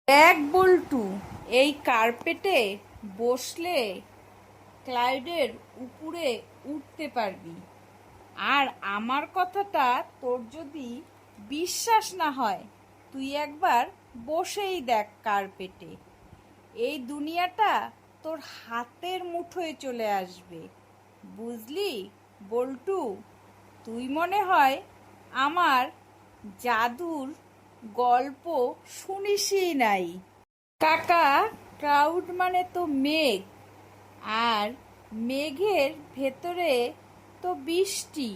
দেখ বল্টু, এই কার্পেটে বসলে ক্লাউডের উপরে উঠতে পারবি। আর আমার কথাটা তোর যদি বিশ্বাস না হয়, তুই একবার বসেই দেখ কার্পেটে। এই দুনিয়াটা তোর হাতের মুঠোয় চলে আসবে, বুঝলি বল্টু? তুই মনে হয় আমার জাদুর গল্প শুনিসই নাই। কাকা, ক্লাউড মানে তো মেঘ, আর মেঘের ভেতরে তো বৃষ্টি।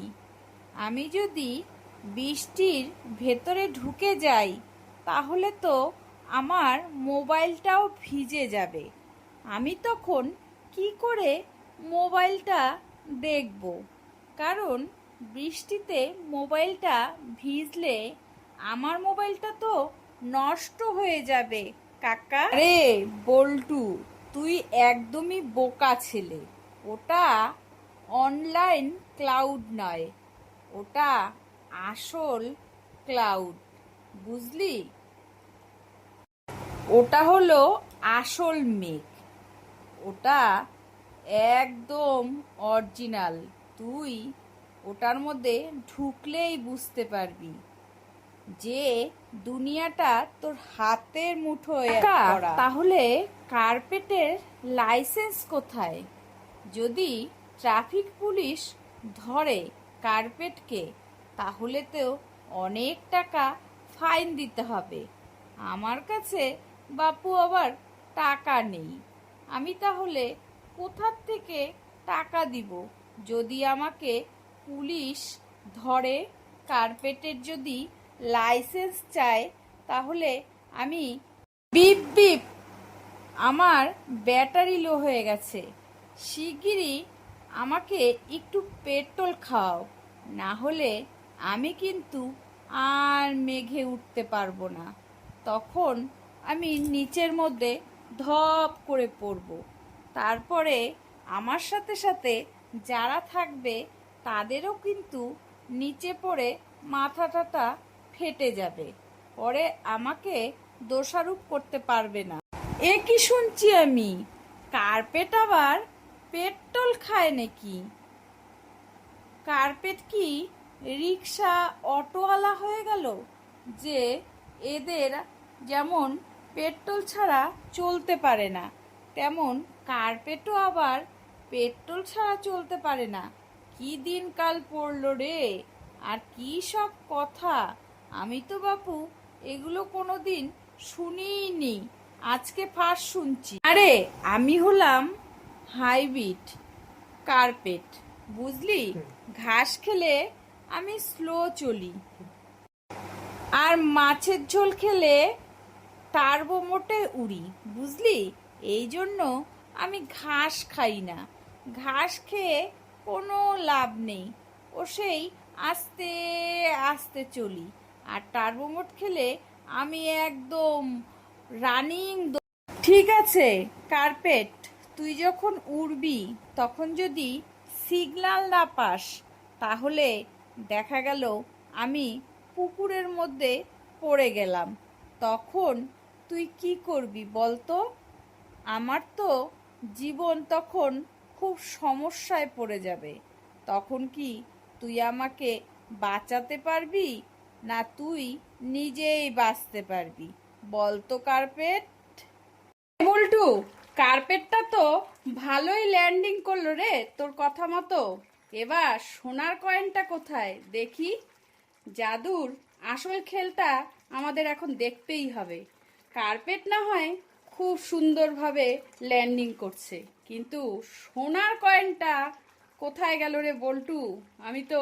আমি যদি বৃষ্টির ভেতরে ঢুকে যাই, তাহলে তো আমার মোবাইলটাও ভিজে যাবে। আমি তখন কি করে মোবাইলটা দেখব? কারণ বৃষ্টিতে মোবাইলটা ভিজলে আমার মোবাইলটা তো নষ্ট হয়ে যাবে। কাকা, আরে বল্টু, তুই একদমই বোকা ছেলে। ওটা অনলাইন ক্লাউড নয়, ওটা আসল ক্লাউড, বুঝলি? ওটা হলো আসল মেঘ, ওটা একদম অরিজিনাল। তুই ওটার মধ্যে ঢুকলেই বুঝতে পারবি যে দুনিয়াটা তোর হাতের মুঠোয় করা। তাহলে কার্পেটের লাইসেন্স কোথায়? যদি ট্রাফিক পুলিশ ধরে কার্পেটকে, তাহলে তো অনেক টাকা ফাইন দিতে হবে। আমার কাছে বাপু আবার টাকা নেই। আমি তাহলে কোথার থেকে টাকা দিব? যদি আমাকে পুলিশ ধরে, কার্পেটের যদি লাইসেন্স চায়, তাহলে আমি বিপ বিপ, আমার ব্যাটারি লো হয়ে গেছে, শিগগিরই আমাকে একটু পেট্রোল খাও, না হলে আমি কিন্তু আর মেঘে উঠতে পারবো না। তখন আমি নিচের মধ্যে ধপ করে পড়ব। তারপরে আমার সাথে সাথে যারা থাকবে তাদেরও কিন্তু নিচে পড়ে মাথা টাথা ফেটে যাবে, পরে আমাকে দোষারোপ করতে পারবে না। এ কি শুনছি আমি, কার্পেট আবার পেট্রোল খায় নাকি? কার্পেট কি রিক্সা অটোওয়ালা হয়ে গেল যে এদের যেমন পেট্রোল ছাড়া চলতে পারে না, তেমন কার্পেটও আবার পেট্রোল ছাড়া চলতে পারে না? কি দিনকাল পড়লো রে, আর কি সব কথা! আমি তো বাপু এগুলো কোনোদিন শুনিনি, আজকে ফার্স্ট শুনছি। আরে আমি হলাম হাইব্রিড কার্পেট, বুঝলি? ঘাস খেলে আমি স্লো চলি, আর মাছের ঝোল খেলে টার্বো মোটে উড়ি, বুঝলি? এই জন্য আমি ঘাস খাই না। ঘাস খেয়ে কোনো লাভ নেই, ও সেই আস্তে আস্তে চলি। আর টার্বো মোট খেলে আমি একদম রানিং। ঠিক আছে কার্পেট, তুই যখন উড়বি তখন যদি সিগন্যাল না পাস, তাহলে দেখা গেল আমি পুকুরের মধ্যে পড়ে গেলাম, তখন তুই কি করবি বলতো? আমার তো জীবন তখন খুব সমস্যায় পড়ে যাবে। তখন কি তুই আমাকে বাঁচাতে পারবি, না তুই নিজেই বাঁচতে পারবি বলতো কার্পেট? বল্টু, কার্পেটটা তো ভালোই ল্যান্ডিং করলো রে তোর কথা মতো। এবার সোনার কয়েনটা কোথায় দেখি? জাদুর আসল খেলটা আমাদের এখন দেখতেই হবে। কার্পেট না হয় খুব সুন্দরভাবে ল্যান্ডিং করছে, কিন্তু সোনার কয়েনটা কোথায় গেল রে বল্টু? আমি তো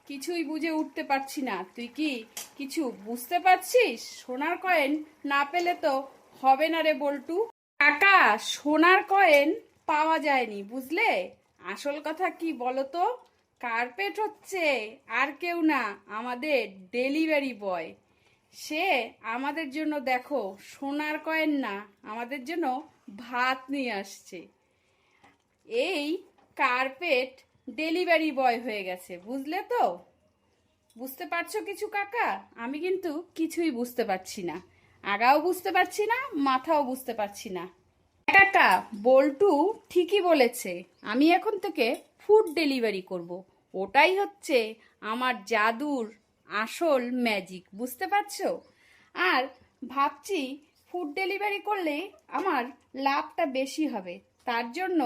কিছুই বুঝে উঠতে পারছি না। তুই কি কিছু বুঝতে পারছিস? সোনার কয়েন না পেলে তো হবে না রে বল্টু। কাকা, সোনার কয়েন পাওয়া যায়নি, বুঝলে? আসল কথা কি বলতো? কার্পেট হচ্ছে আর কেউ না, আমাদের ডেলিভারি বয়। সে আমাদের জন্য দেখো সোনার কয়েন না, আমাদের জন্য ভাত নিয়ে আসছে। এই কার্পেট ডেলিভারি বয় হয়ে গেছে, বুঝলে তো? বুঝতে পারছো কিছু কাকা? আমি কিন্তু কিছুই বুঝতে পারছি না। আগাও বুঝতে পারছি না, মাথাও বুঝতে পারছি না। কাকা, বল্টু ঠিকই বলেছে, আমি এখন থেকে ফুড ডেলিভারি করব। ওটাই হচ্ছে আমার জাদুর আসল ম্যাজিক, বুঝতে পারছো? আর ভাবছি ফুড ডেলিভারি করলে আমার লাভটা বেশি হবে। তার জন্য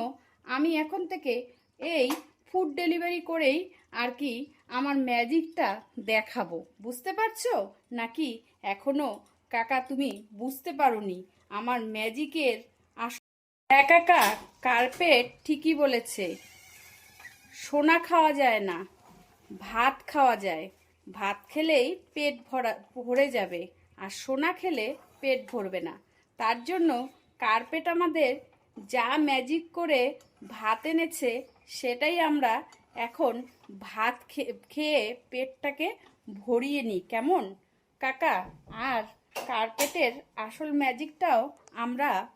আমি এখন থেকে এই ফুড ডেলিভারি করেই আর কি আমার ম্যাজিকটা দেখাবো, বুঝতে পারছো? নাকি এখনো কাকা তুমি বুঝতে পারোনি আমার ম্যাজিকের আসল? হ্যাঁ কাকা, কার্পেট ঠিকই বলেছে, সোনা খাওয়া যায় না, ভাত খাওয়া যায়। ভাত খেলেই পেট ভরে যাবে, আর সোনা খেলে পেট ভরবে না। তার জন্য কার্পেট আমাদের যা ম্যাজিক করে ভাত এনেছে, সেটাই আমরা এখন ভাত খেয়ে পেটটাকে ভরিয়ে নিই, কেমন কাকা? আর কার্পেটের আসল ম্যাজিকটাও আমরা